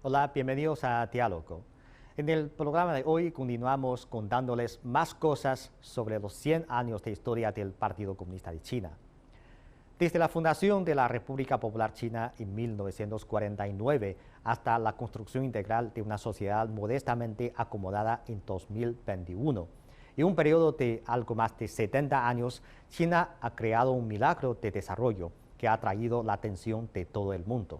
Hola, bienvenidos a Diálogo. En el programa de hoy continuamos contándoles más cosas sobre los 100 años de historia del Partido Comunista de China. Desde la fundación de la República Popular China en 1949 hasta la construcción integral de una sociedad modestamente acomodada en 2021. En un periodo de algo más de 70 años, China ha creado un milagro de desarrollo que ha atraído la atención de todo el mundo.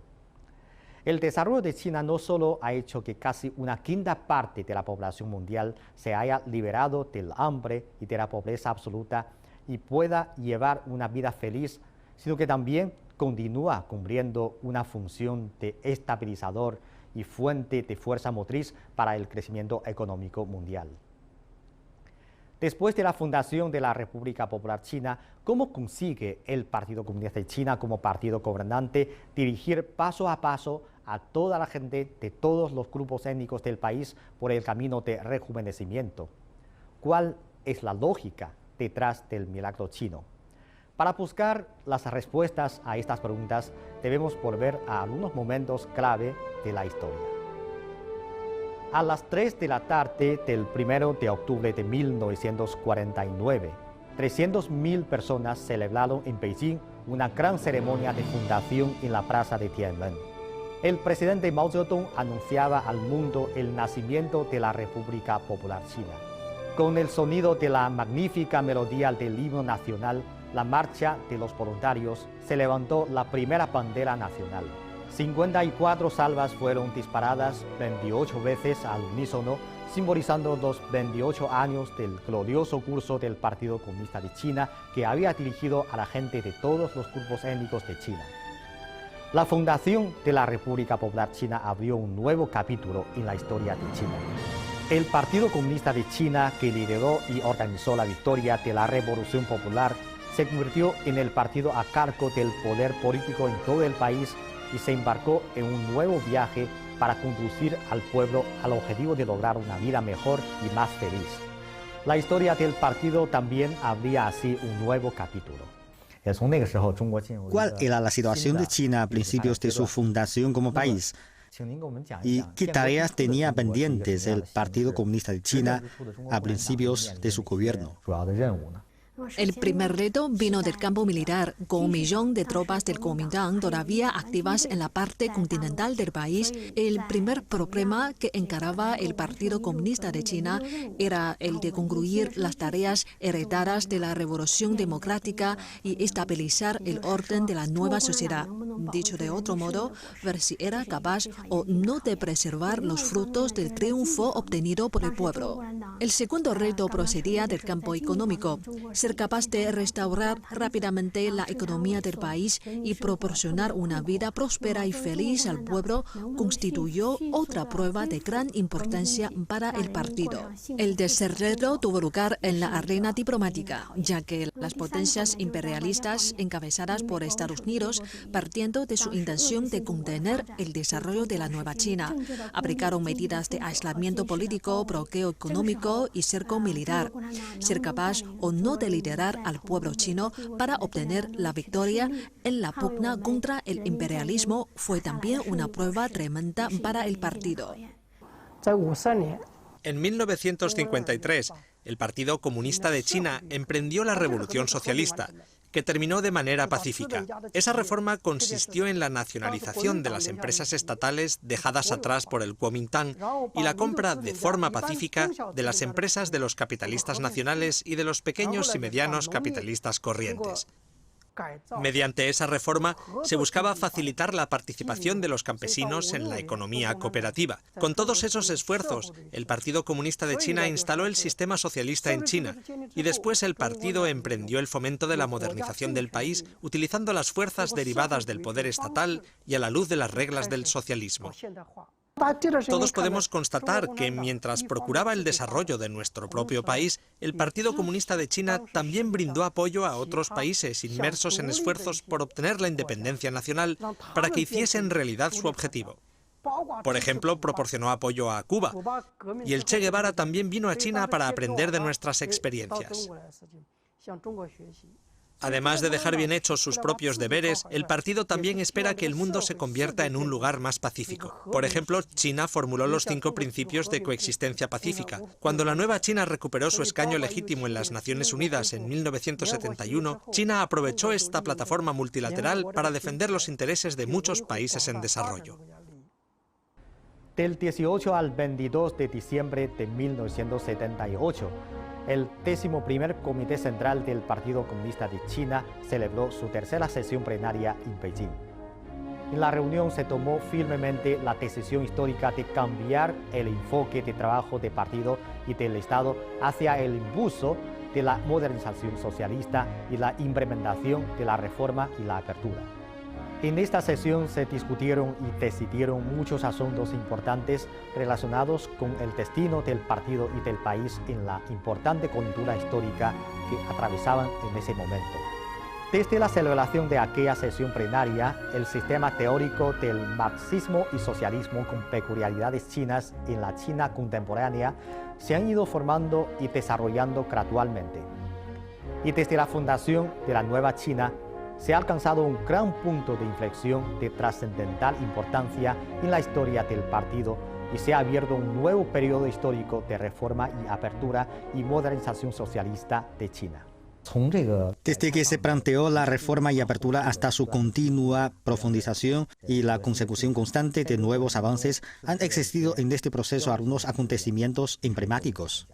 El desarrollo de China no solo ha hecho que casi una quinta parte de la población mundial se haya liberado del hambre y de la pobreza absoluta y pueda llevar una vida feliz, sino que también continúa cumpliendo una función de estabilizador y fuente de fuerza motriz para el crecimiento económico mundial. Después de la fundación de la República Popular China, ¿cómo consigue el Partido Comunista de China como partido gobernante dirigir paso a paso a toda la gente de todos los grupos étnicos del país por el camino de rejuvenecimiento? ¿Cuál es la lógica detrás del milagro chino? Para buscar las respuestas a estas preguntas, debemos volver a algunos momentos clave de la historia. A las 3 de la tarde del 1 de octubre de 1949, 300.000 personas celebraron en Beijing una gran ceremonia de fundación en la plaza de Tiananmen. El presidente Mao Zedong anunciaba al mundo el nacimiento de la República Popular China. Con el sonido de la magnífica melodía del himno nacional, la marcha de los voluntarios, se levantó la primera bandera nacional. 54 salvas fueron disparadas 28 veces al unísono, simbolizando los 28 años del glorioso curso del Partido Comunista de China que había dirigido a la gente de todos los grupos étnicos de China. La fundación de la República Popular China abrió un nuevo capítulo en la historia de China. El Partido Comunista de China, que lideró y organizó la victoria de la Revolución Popular, se convirtió en el partido a cargo del poder político en todo el país y se embarcó en un nuevo viaje para conducir al pueblo al objetivo de lograr una vida mejor y más feliz. La historia del partido también abría así un nuevo capítulo. ¿Cuál era la situación de China a principios de su fundación como país? ¿Y qué tareas tenía pendientes el Partido Comunista de China a principios de su gobierno? El primer reto vino del campo militar, con 1 millón de tropas del Kuomintang todavía activas en la parte continental del país. El primer problema que encaraba el Partido Comunista de China era el de concluir las tareas heredadas de la Revolución Democrática y estabilizar el orden de la nueva sociedad. Dicho de otro modo, ver si era capaz o no de preservar los frutos del triunfo obtenido por el pueblo. El segundo reto procedía del campo económico. Ser capaz de restaurar rápidamente la economía del país y proporcionar una vida próspera y feliz al pueblo constituyó otra prueba de gran importancia para el partido. El tercer reto tuvo lugar en la arena diplomática, ya que las potencias imperialistas encabezadas por Estados Unidos, partiendo de su intención de contener el desarrollo de la nueva China, aplicaron medidas de aislamiento político, bloqueo económico y cerco militar. Ser capaz o no de liderar al pueblo chino para obtener la victoria en la pugna contra el imperialismo fue también una prueba tremenda para el partido. En 1953, el Partido Comunista de China emprendió la Revolución Socialista, que terminó de manera pacífica. Esa reforma consistió en la nacionalización de las empresas estatales dejadas atrás por el Kuomintang y la compra de forma pacífica de las empresas de los capitalistas nacionales y de los pequeños y medianos capitalistas corrientes. Mediante esa reforma se buscaba facilitar la participación de los campesinos en la economía cooperativa. Con todos esos esfuerzos, el Partido Comunista de China instaló el sistema socialista en China y después el partido emprendió el fomento de la modernización del país utilizando las fuerzas derivadas del poder estatal y a la luz de las reglas del socialismo. Todos podemos constatar que mientras procuraba el desarrollo de nuestro propio país, el Partido Comunista de China también brindó apoyo a otros países inmersos en esfuerzos por obtener la independencia nacional para que hiciesen realidad su objetivo. Por ejemplo, proporcionó apoyo a Cuba, y el Che Guevara también vino a China para aprender de nuestras experiencias. Además de dejar bien hechos sus propios deberes, el partido también espera que el mundo se convierta en un lugar más pacífico. Por ejemplo, China formuló los 5 principios de coexistencia pacífica. Cuando la nueva China recuperó su escaño legítimo en las Naciones Unidas en 1971, China aprovechó esta plataforma multilateral para defender los intereses de muchos países en desarrollo. Del 18 al 22 de diciembre de 1978, el 11º Comité Central del Partido Comunista de China celebró su tercera sesión plenaria en Beijing. En la reunión se tomó firmemente la decisión histórica de cambiar el enfoque de trabajo del partido y del Estado hacia el impulso de la modernización socialista y la implementación de la reforma y la apertura. En esta sesión se discutieron y decidieron muchos asuntos importantes relacionados con el destino del partido y del país en la importante coyuntura histórica que atravesaban en ese momento. Desde la celebración de aquella sesión plenaria, el sistema teórico del marxismo y socialismo con peculiaridades chinas en la China contemporánea se han ido formando y desarrollando gradualmente. Y desde la fundación de la nueva China, se ha alcanzado un gran punto de inflexión de trascendental importancia en la historia del partido y se ha abierto un nuevo periodo histórico de reforma y apertura y modernización socialista de China. Desde que se planteó la reforma y apertura hasta su continua profundización y la consecución constante de nuevos avances, han existido en este proceso algunos acontecimientos emblemáticos.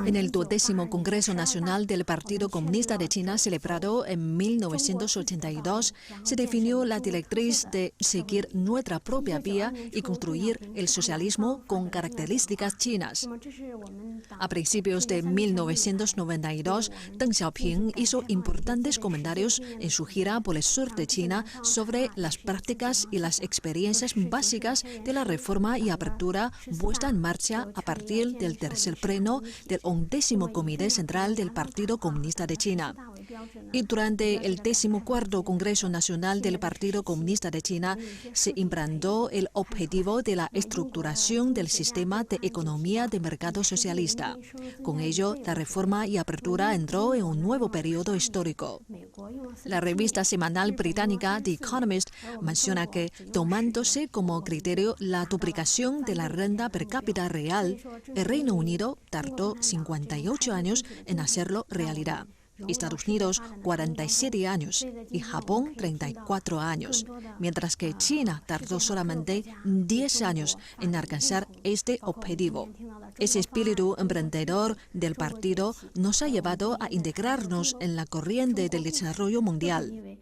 En el 12º Congreso Nacional del Partido Comunista de China, celebrado en 1982, se definió la directriz de seguir nuestra propia vía y construir el socialismo con características chinas. A principios de 1992, Deng Xiaoping hizo importantes comentarios en su gira por el sur de China sobre las prácticas y las experiencias básicas de la reforma y apertura puesta en marcha a partir del tercer pleno del 11º Comité Central del Partido Comunista de China. Y durante el 14º Congreso Nacional del Partido Comunista de China se implantó el objetivo de la estructuración del sistema de economía de mercado socialista. Con ello, la reforma y apertura entró en un nuevo periodo histórico. La revista semanal británica The Economist menciona que, tomándose como criterio la duplicación de la renta per cápita real, el Reino Unido tardó 58 años en hacerlo realidad. Estados Unidos 47 años y Japón 34 años, mientras que China tardó solamente 10 años en alcanzar este objetivo. Ese espíritu emprendedor del partido nos ha llevado a integrarnos en la corriente del desarrollo mundial.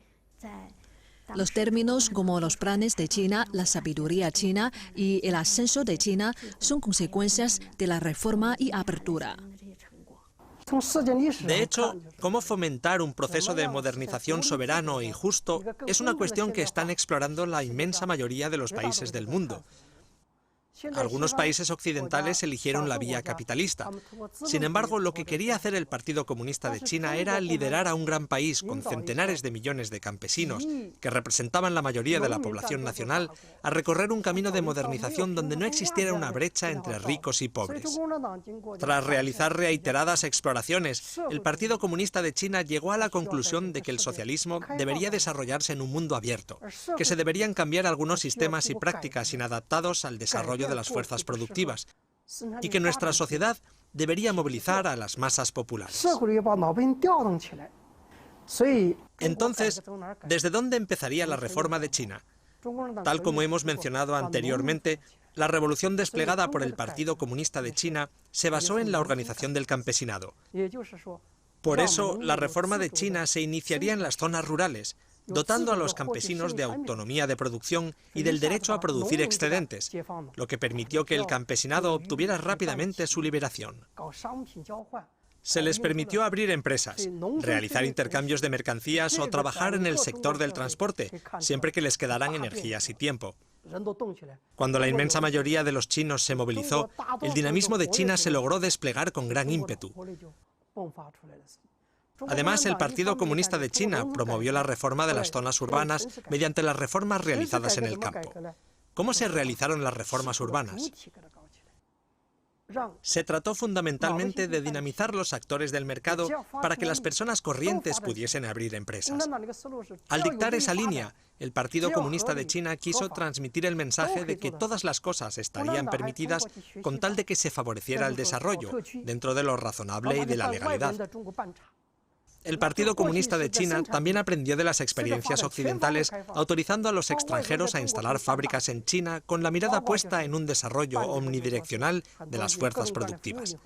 Los términos como los planes de China, la sabiduría china y el ascenso de China son consecuencias de la reforma y apertura. De hecho, cómo fomentar un proceso de modernización soberano y justo es una cuestión que están explorando la inmensa mayoría de los países del mundo. Algunos países occidentales eligieron la vía capitalista. Sin embargo, lo que quería hacer el Partido Comunista de China era liderar a un gran país con centenares de millones de campesinos, que representaban la mayoría de la población nacional, a recorrer un camino de modernización donde no existiera una brecha entre ricos y pobres. Tras realizar reiteradas exploraciones, el Partido Comunista de China llegó a la conclusión de que el socialismo debería desarrollarse en un mundo abierto, que se deberían cambiar algunos sistemas y prácticas inadaptados al desarrollo de las fuerzas productivas y que nuestra sociedad debería movilizar a las masas populares. Entonces, ¿desde dónde empezaría la reforma de China? Tal como hemos mencionado anteriormente, la revolución desplegada por el Partido Comunista de China se basó en la organización del campesinado. Por eso, la reforma de China se iniciaría en las zonas rurales, dotando a los campesinos de autonomía de producción y del derecho a producir excedentes, lo que permitió que el campesinado obtuviera rápidamente su liberación. Se les permitió abrir empresas, realizar intercambios de mercancías o trabajar en el sector del transporte, siempre que les quedaran energías y tiempo. Cuando la inmensa mayoría de los chinos se movilizó, el dinamismo de China se logró desplegar con gran ímpetu. Además, el Partido Comunista de China promovió la reforma de las zonas urbanas mediante las reformas realizadas en el campo. ¿Cómo se realizaron las reformas urbanas? Se trató fundamentalmente de dinamizar los actores del mercado para que las personas corrientes pudiesen abrir empresas. Al dictar esa línea, el Partido Comunista de China quiso transmitir el mensaje de que todas las cosas estarían permitidas con tal de que se favoreciera el desarrollo, dentro de lo razonable y de la legalidad. El Partido Comunista de China también aprendió de las experiencias occidentales, autorizando a los extranjeros a instalar fábricas en China con la mirada puesta en un desarrollo omnidireccional de las fuerzas productivas.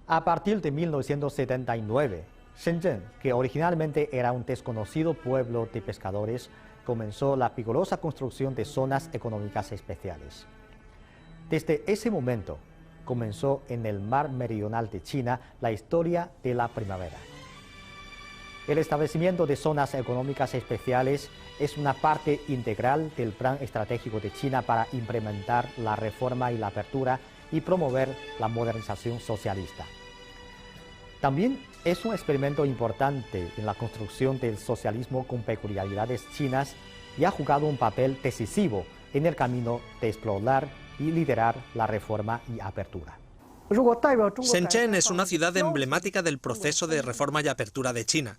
A partir de 1979, Shenzhen, que originalmente era un desconocido pueblo de pescadores, comenzó la vigorosa construcción de zonas económicas especiales. Desde ese momento, comenzó en el mar meridional de China la historia de la primavera. El establecimiento de zonas económicas especiales es una parte integral del plan estratégico de China para implementar la reforma y la apertura y promover la modernización socialista. También es un experimento importante en la construcción del socialismo con peculiaridades chinas y ha jugado un papel decisivo en el camino de explorar y liderar la reforma y apertura. Shenzhen es una ciudad emblemática del proceso de reforma y apertura de China.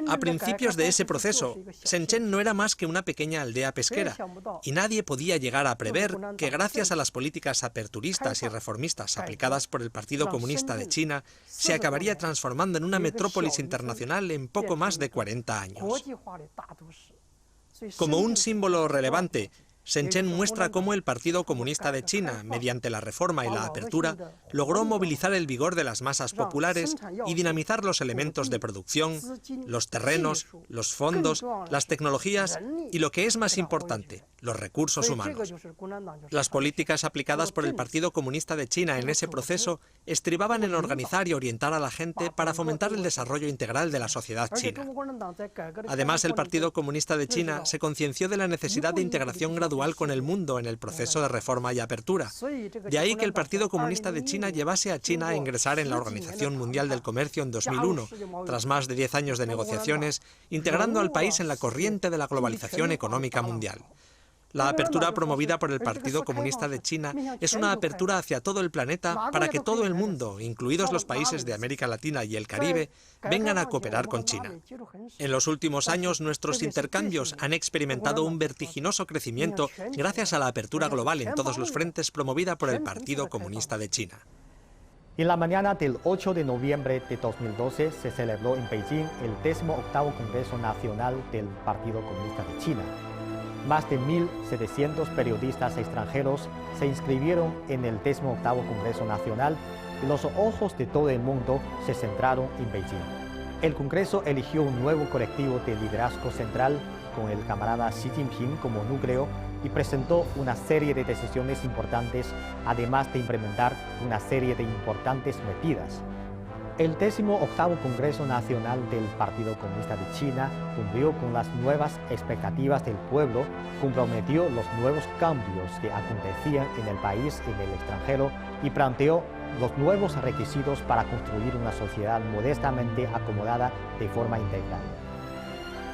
A principios de ese proceso, Shenzhen no era más que una pequeña aldea pesquera, y nadie podía llegar a prever que gracias a las políticas aperturistas y reformistas aplicadas por el Partido Comunista de China, se acabaría transformando en una metrópolis internacional en poco más de 40 años. Como un símbolo relevante, Shenzhen muestra cómo el Partido Comunista de China, mediante la reforma y la apertura, logró movilizar el vigor de las masas populares y dinamizar los elementos de producción, los terrenos, los fondos, las tecnologías y, lo que es más importante, los recursos humanos. Las políticas aplicadas por el Partido Comunista de China en ese proceso estribaban en organizar y orientar a la gente para fomentar el desarrollo integral de la sociedad china. Además, el Partido Comunista de China se concienció de la necesidad de integración gradual con el mundo en el proceso de reforma y apertura. De ahí que el Partido Comunista de China llevase a China a ingresar en la Organización Mundial del Comercio en 2001, tras más de 10 años de negociaciones, integrando al país en la corriente de la globalización económica mundial. La apertura promovida por el Partido Comunista de China es una apertura hacia todo el planeta para que todo el mundo, incluidos los países de América Latina y el Caribe, vengan a cooperar con China. En los últimos años, nuestros intercambios han experimentado un vertiginoso crecimiento gracias a la apertura global en todos los frentes promovida por el Partido Comunista de China. En la mañana del 8 de noviembre de 2012 se celebró en Beijing el 18º Congreso Nacional del Partido Comunista de China. Más de 1.700 periodistas extranjeros se inscribieron en el 18º Congreso Nacional y los ojos de todo el mundo se centraron en Beijing. El Congreso eligió un nuevo colectivo de liderazgo central con el camarada Xi Jinping como núcleo y presentó una serie de decisiones importantes, además de implementar una serie de importantes medidas. El 18º Congreso Nacional del Partido Comunista de China cumplió con las nuevas expectativas del pueblo, comprometió los nuevos cambios que acontecían en el país y en el extranjero y planteó los nuevos requisitos para construir una sociedad modestamente acomodada de forma integral.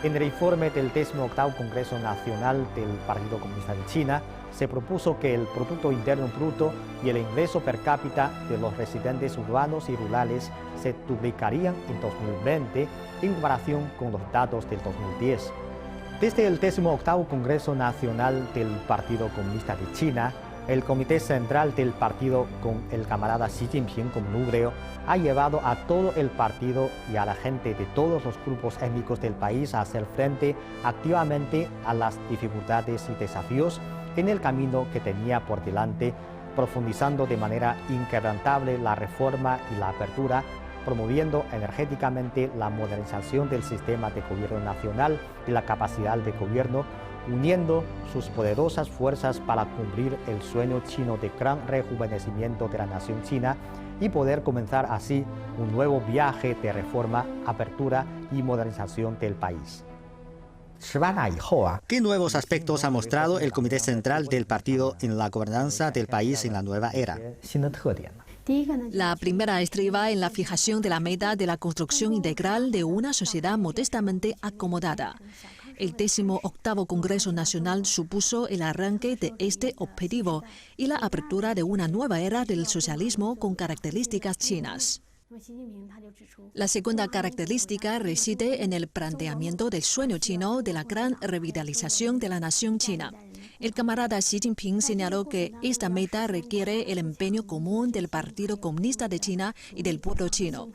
En el informe del 18º Congreso Nacional del Partido Comunista de China, se propuso que el Producto Interno Bruto y el ingreso per cápita de los residentes urbanos y rurales se duplicarían en 2020 en comparación con los datos del 2010. Desde el 18º Congreso Nacional del Partido Comunista de China, el Comité Central del Partido, con el camarada Xi Jinping como núcleo, ha llevado a todo el partido y a la gente de todos los grupos étnicos del país a hacer frente activamente a las dificultades y desafíos en el camino que tenía por delante, profundizando de manera inquebrantable la reforma y la apertura, promoviendo energéticamente la modernización del sistema de gobierno nacional y la capacidad de gobierno, uniendo sus poderosas fuerzas para cumplir el sueño chino de gran rejuvenecimiento de la nación china y poder comenzar así un nuevo viaje de reforma, apertura y modernización del país. ¿Qué nuevos aspectos ha mostrado el Comité Central del Partido en la gobernanza del país en la nueva era? La primera estriba en la fijación de la meta de la construcción integral de una sociedad modestamente acomodada. El 18º Congreso Nacional supuso el arranque de este objetivo y la apertura de una nueva era del socialismo con características chinas. La segunda característica reside en el planteamiento del sueño chino de la gran revitalización de la nación china. El camarada Xi Jinping señaló que esta meta requiere el empeño común del Partido Comunista de China y del pueblo chino.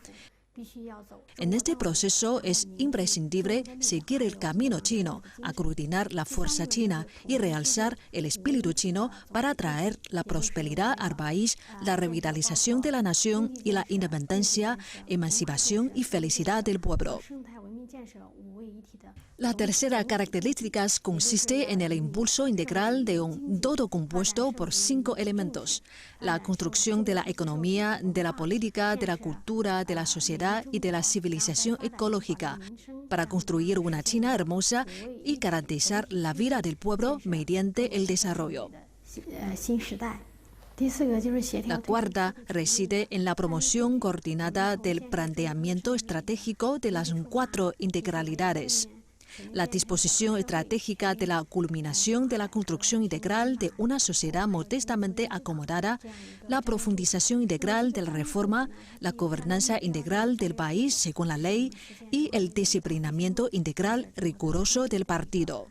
En este proceso es imprescindible seguir el camino chino, aglutinar la fuerza china y realzar el espíritu chino para atraer la prosperidad al país, la revitalización de la nación y la independencia, emancipación y felicidad del pueblo. La tercera característica consiste en el impulso integral de un todo compuesto por 5 elementos: la construcción de la economía, de la política, de la cultura, de la sociedad y de la civilización ecológica, para construir una China hermosa y garantizar la vida del pueblo mediante el desarrollo. La cuarta reside en la promoción coordinada del planteamiento estratégico de las 4 integralidades. La disposición estratégica de la culminación de la construcción integral de una sociedad modestamente acomodada, la profundización integral de la reforma, la gobernanza integral del país según la ley y el disciplinamiento integral riguroso del partido.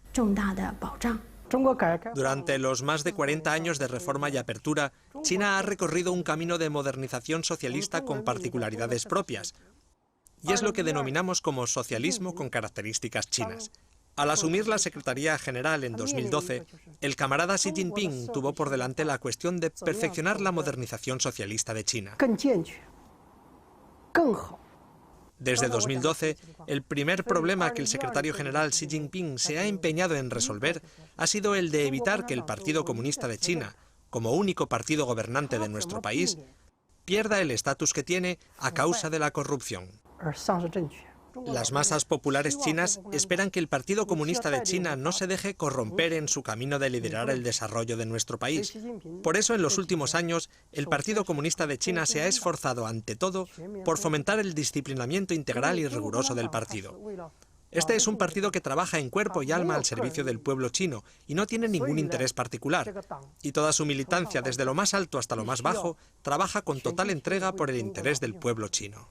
Durante los más de 40 años de reforma y apertura, China ha recorrido un camino de modernización socialista con particularidades propias, y es lo que denominamos como socialismo con características chinas. Al asumir la Secretaría General en 2012, el camarada Xi Jinping tuvo por delante la cuestión de perfeccionar la modernización socialista de China. Desde 2012, el primer problema que el secretario general Xi Jinping se ha empeñado en resolver ha sido el de evitar que el Partido Comunista de China, como único partido gobernante de nuestro país, pierda el estatus que tiene a causa de la corrupción. Las masas populares chinas esperan que el Partido Comunista de China no se deje corromper en su camino de liderar el desarrollo de nuestro país. Por eso, en los últimos años, el Partido Comunista de China se ha esforzado, ante todo, por fomentar el disciplinamiento integral y riguroso del partido. Este es un partido que trabaja en cuerpo y alma al servicio del pueblo chino y no tiene ningún interés particular. Y toda su militancia, desde lo más alto hasta lo más bajo, trabaja con total entrega por el interés del pueblo chino.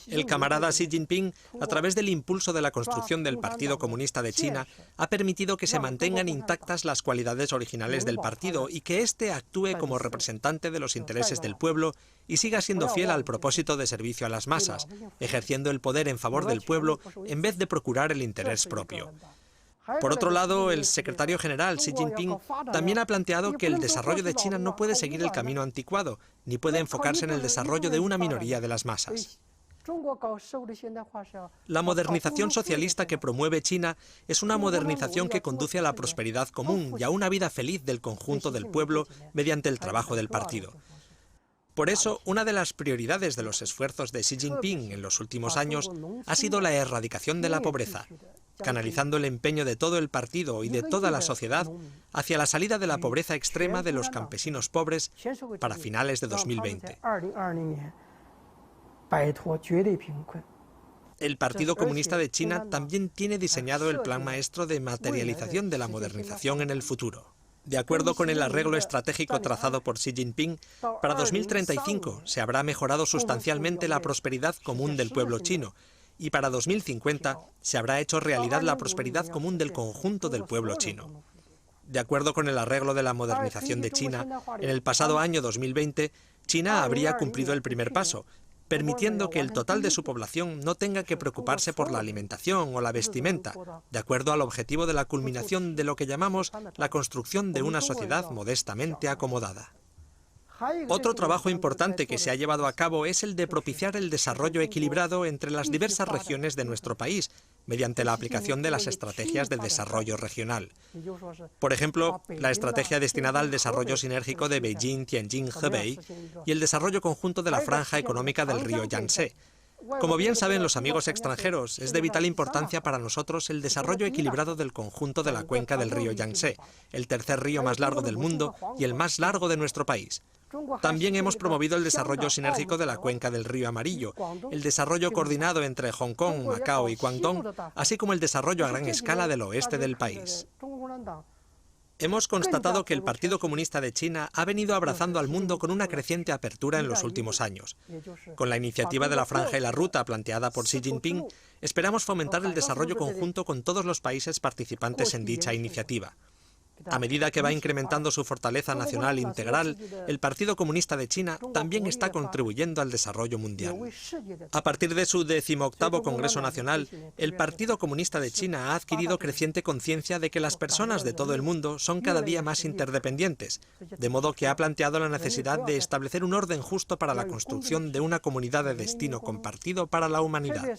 El camarada Xi Jinping, a través del impulso de la construcción del Partido Comunista de China, ha permitido que se mantengan intactas las cualidades originales del partido y que éste actúe como representante de los intereses del pueblo y siga siendo fiel al propósito de servicio a las masas, ejerciendo el poder en favor del pueblo en vez de procurar el interés propio. Por otro lado, el secretario general Xi Jinping también ha planteado que el desarrollo de China no puede seguir el camino anticuado, ni puede enfocarse en el desarrollo de una minoría de las masas. La modernización socialista que promueve China es una modernización que conduce a la prosperidad común y a una vida feliz del conjunto del pueblo mediante el trabajo del partido. Por eso, una de las prioridades de los esfuerzos de Xi Jinping en los últimos años ha sido la erradicación de la pobreza, canalizando el empeño de todo el partido y de toda la sociedad hacia la salida de la pobreza extrema de los campesinos pobres para finales de 2020. El Partido Comunista de China también tiene diseñado el plan maestro de materialización de la modernización en el futuro. De acuerdo con el arreglo estratégico trazado por Xi Jinping, para 2035 se habrá mejorado sustancialmente la prosperidad común del pueblo chino y para 2050 se habrá hecho realidad la prosperidad común del conjunto del pueblo chino. De acuerdo con el arreglo de la modernización de China, en el pasado año 2020, China habría cumplido el primer paso, permitiendo que el total de su población no tenga que preocuparse por la alimentación o la vestimenta, de acuerdo al objetivo de la culminación de lo que llamamos la construcción de una sociedad modestamente acomodada. Otro trabajo importante que se ha llevado a cabo es el de propiciar el desarrollo equilibrado entre las diversas regiones de nuestro país, mediante la aplicación de las estrategias de desarrollo regional. Por ejemplo, la estrategia destinada al desarrollo sinérgico de Beijing, Tianjin, Hebei y el desarrollo conjunto de la franja económica del río Yangtze. Como bien saben los amigos extranjeros, es de vital importancia para nosotros el desarrollo equilibrado del conjunto de la cuenca del río Yangtze, el tercer río más largo del mundo y el más largo de nuestro país. También hemos promovido el desarrollo sinérgico de la cuenca del río Amarillo, el desarrollo coordinado entre Hong Kong, Macao y Guangdong, así como el desarrollo a gran escala del oeste del país. Hemos constatado que el Partido Comunista de China ha venido abrazando al mundo con una creciente apertura en los últimos años. Con la iniciativa de la Franja y la Ruta planteada por Xi Jinping, esperamos fomentar el desarrollo conjunto con todos los países participantes en dicha iniciativa. A medida que va incrementando su fortaleza nacional integral, el Partido Comunista de China también está contribuyendo al desarrollo mundial. A partir de su 18º Congreso Nacional, el Partido Comunista de China ha adquirido creciente conciencia de que las personas de todo el mundo son cada día más interdependientes, de modo que ha planteado la necesidad de establecer un orden justo para la construcción de una comunidad de destino compartido para la humanidad.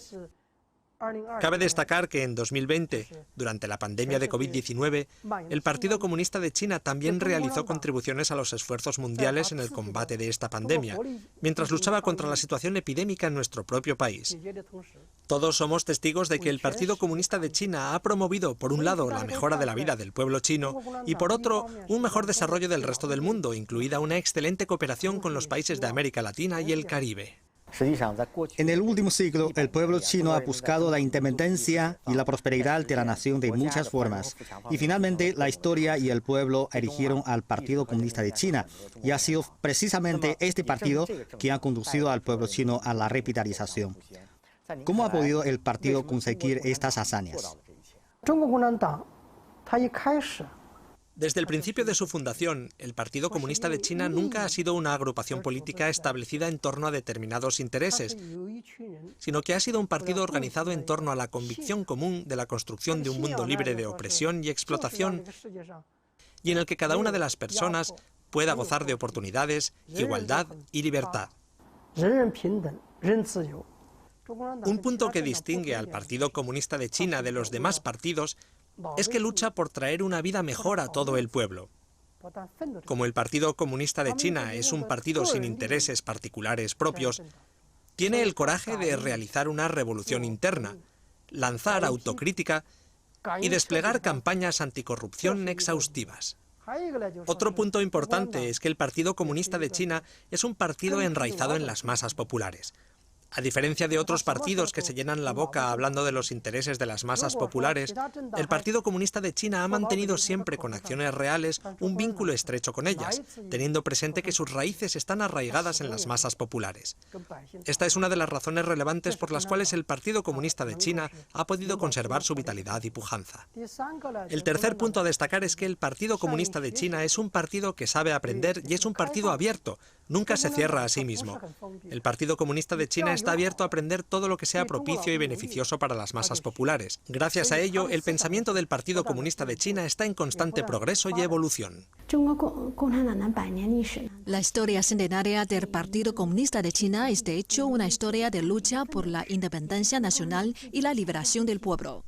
Cabe destacar que en 2020, durante la pandemia de COVID-19, el Partido Comunista de China también realizó contribuciones a los esfuerzos mundiales en el combate de esta pandemia, mientras luchaba contra la situación epidémica en nuestro propio país. Todos somos testigos de que el Partido Comunista de China ha promovido, por un lado, la mejora de la vida del pueblo chino y, por otro, un mejor desarrollo del resto del mundo, incluida una excelente cooperación con los países de América Latina y el Caribe. En el último siglo, el pueblo chino ha buscado la independencia y la prosperidad de la nación de muchas formas. Y finalmente, la historia y el pueblo erigieron al Partido Comunista de China. Y ha sido precisamente este partido que ha conducido al pueblo chino a la revitalización. ¿Cómo ha podido el partido conseguir estas hazañas? Desde el principio de su fundación, el Partido Comunista de China nunca ha sido una agrupación política establecida en torno a determinados intereses, sino que ha sido un partido organizado en torno a la convicción común de la construcción de un mundo libre de opresión y explotación, y en el que cada una de las personas pueda gozar de oportunidades, igualdad y libertad. Un punto que distingue al Partido Comunista de China de los demás partidos es que lucha por traer una vida mejor a todo el pueblo. Como el Partido Comunista de China es un partido sin intereses particulares propios, tiene el coraje de realizar una revolución interna, lanzar autocrítica y desplegar campañas anticorrupción exhaustivas. Otro punto importante es que el Partido Comunista de China es un partido enraizado en las masas populares. A diferencia de otros partidos que se llenan la boca hablando de los intereses de las masas populares, el Partido Comunista de China ha mantenido siempre con acciones reales un vínculo estrecho con ellas, teniendo presente que sus raíces están arraigadas en las masas populares. Esta es una de las razones relevantes por las cuales el Partido Comunista de China ha podido conservar su vitalidad y pujanza. El tercer punto a destacar es que el Partido Comunista de China es un partido que sabe aprender y es un partido abierto, nunca se cierra a sí mismo. El Partido Comunista de China está abierto a aprender todo lo que sea propicio y beneficioso para las masas populares. Gracias a ello, el pensamiento del Partido Comunista de China está en constante progreso y evolución. La historia centenaria del Partido Comunista de China es de hecho una historia de lucha por la independencia nacional y la liberación del pueblo.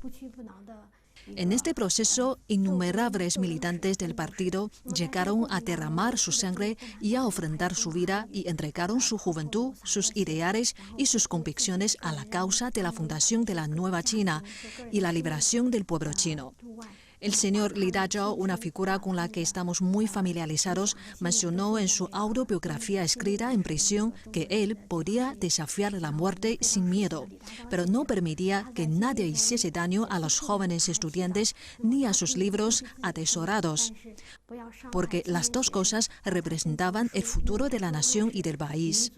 En este proceso, innumerables militantes del partido llegaron a derramar su sangre y a ofrendar su vida y entregaron su juventud, sus ideales y sus convicciones a la causa de la fundación de la nueva China y la liberación del pueblo chino. El señor Li Dazhao, una figura con la que estamos muy familiarizados, mencionó en su autobiografía escrita en prisión que él podía desafiar la muerte sin miedo, pero no permitía que nadie hiciese daño a los jóvenes estudiantes ni a sus libros atesorados, porque las dos cosas representaban el futuro de la nación y del país.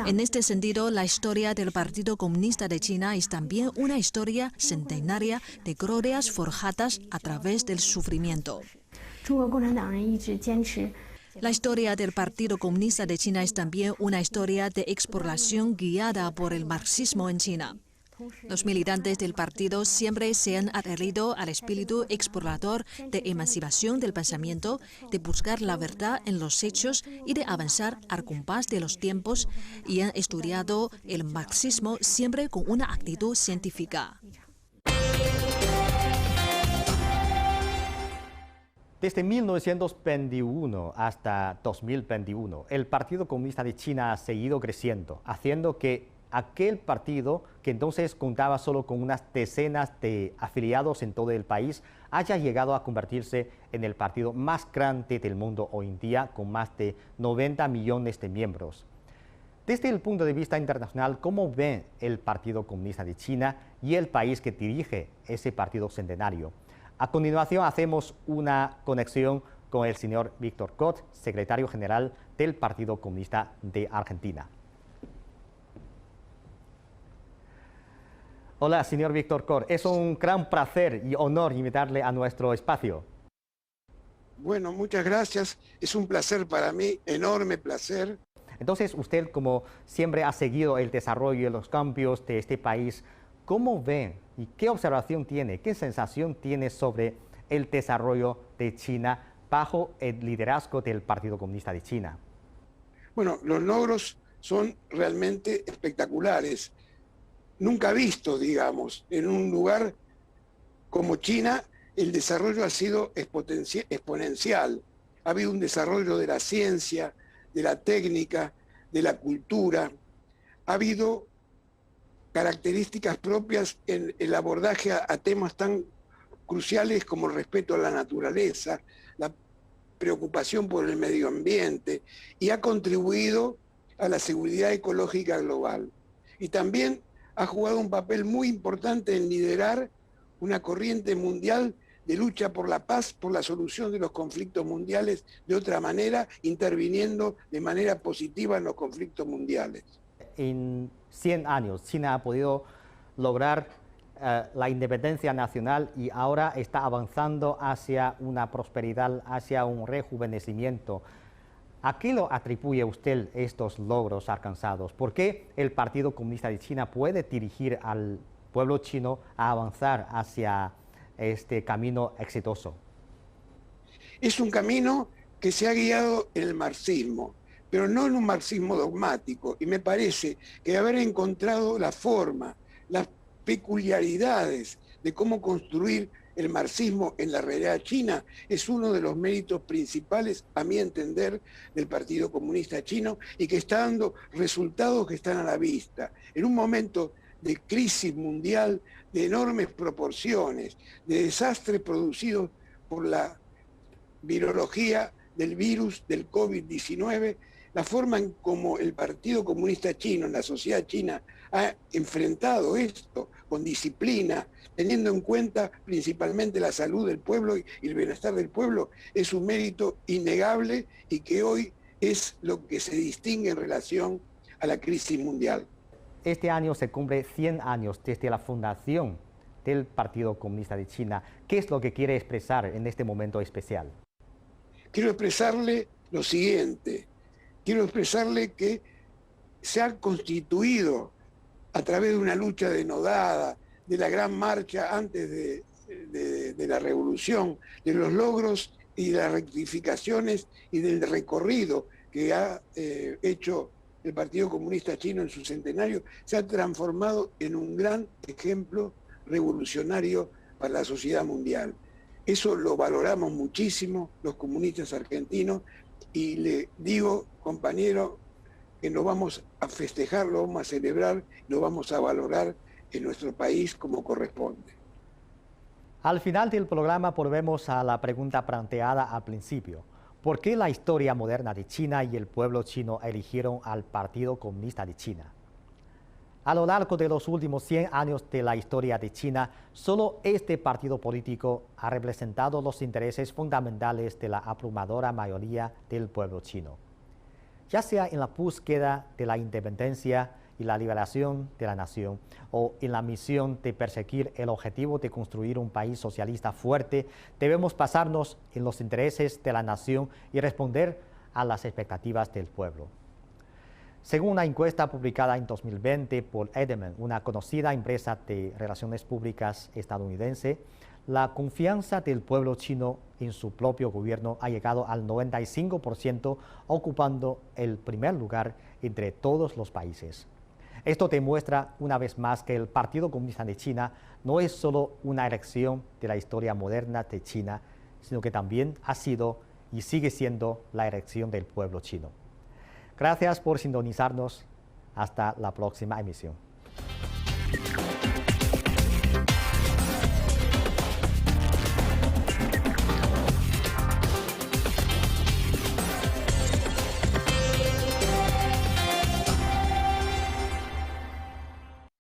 En este sentido, la historia del Partido Comunista de China es también una historia centenaria de glorias forjadas a través del sufrimiento. La historia del Partido Comunista de China es también una historia de exploración guiada por el marxismo en China. Los militantes del partido siempre se han adherido al espíritu explorador de emancipación del pensamiento, de buscar la verdad en los hechos y de avanzar al compás de los tiempos, y han estudiado el marxismo siempre con una actitud científica. Desde 1921 hasta 2021, el Partido Comunista de China ha seguido creciendo, haciendo que aquel partido, que entonces contaba solo con unas decenas de afiliados en todo el país, haya llegado a convertirse en el partido más grande del mundo hoy en día, con más de 90 millones de miembros. Desde el punto de vista internacional, ¿cómo ve el Partido Comunista de China y el país que dirige ese partido centenario? A continuación hacemos una conexión con el señor Víctor Cort, secretario general del Partido Comunista de Argentina. Hola, señor Víctor Cort. Es un gran placer y honor invitarle a nuestro espacio. Bueno, muchas gracias. Es un placer para mí, enorme placer. Entonces, usted, como siempre ha seguido el desarrollo y los cambios de este país, ¿cómo ve y qué observación tiene, qué sensación tiene sobre el desarrollo de China bajo el liderazgo del Partido Comunista de China? Bueno, los logros son realmente espectaculares. Nunca visto, digamos, en un lugar como China, el desarrollo ha sido exponencial. Ha habido un desarrollo de la ciencia, de la técnica, de la cultura. Ha habido características propias en el abordaje a temas tan cruciales como el respeto a la naturaleza, la preocupación por el medio ambiente, y ha contribuido a la seguridad ecológica global. Y también ha jugado un papel muy importante en liderar una corriente mundial de lucha por la paz, por la solución de los conflictos mundiales de otra manera, interviniendo de manera positiva en los conflictos mundiales. En 100 años, China ha podido lograr la independencia nacional y ahora está avanzando hacia una prosperidad, hacia un rejuvenecimiento. ¿A qué lo atribuye usted estos logros alcanzados? ¿Por qué el Partido Comunista de China puede dirigir al pueblo chino a avanzar hacia este camino exitoso? Es un camino que se ha guiado en el marxismo, pero no en un marxismo dogmático, y me parece que haber encontrado la forma, las peculiaridades de cómo construir el marxismo en la realidad china es uno de los méritos principales, a mi entender, del Partido Comunista Chino, y que está dando resultados que están a la vista. En un momento de crisis mundial de enormes proporciones, de desastres producidos por la virología del virus del COVID-19, la forma en como el Partido Comunista Chino, en la sociedad china, ha enfrentado esto con disciplina, teniendo en cuenta principalmente la salud del pueblo y el bienestar del pueblo, es un mérito innegable y que hoy es lo que se distingue en relación a la crisis mundial. Este año se cumple 100 años desde la fundación del Partido Comunista de China. ¿Qué es lo que quiere expresar en este momento especial? Quiero expresarle lo siguiente. Quiero expresarle que se ha constituido a través de una lucha denodada, de la gran marcha antes de la revolución, de los logros y de las rectificaciones y del recorrido que ha hecho el Partido Comunista Chino en su centenario, se ha transformado en un gran ejemplo revolucionario para la sociedad mundial. Eso lo valoramos muchísimo los comunistas argentinos y le digo, compañero, que lo vamos a festejar, lo vamos a celebrar, lo vamos a valorar en nuestro país como corresponde. Al final del programa volvemos a la pregunta planteada al principio. ¿Por qué la historia moderna de China y el pueblo chino eligieron al Partido Comunista de China? A lo largo de los últimos 100 años de la historia de China, solo este partido político ha representado los intereses fundamentales de la abrumadora mayoría del pueblo chino. Ya sea en la búsqueda de la independencia y la liberación de la nación, o en la misión de perseguir el objetivo de construir un país socialista fuerte, debemos basarnos en los intereses de la nación y responder a las expectativas del pueblo. Según una encuesta publicada en 2020 por Edelman, una conocida empresa de relaciones públicas estadounidense, la confianza del pueblo chino en su propio gobierno ha llegado al 95%, ocupando el primer lugar entre todos los países. Esto demuestra una vez más que el Partido Comunista de China no es solo una elección de la historia moderna de China, sino que también ha sido y sigue siendo la elección del pueblo chino. Gracias por sintonizarnos. Hasta la próxima emisión.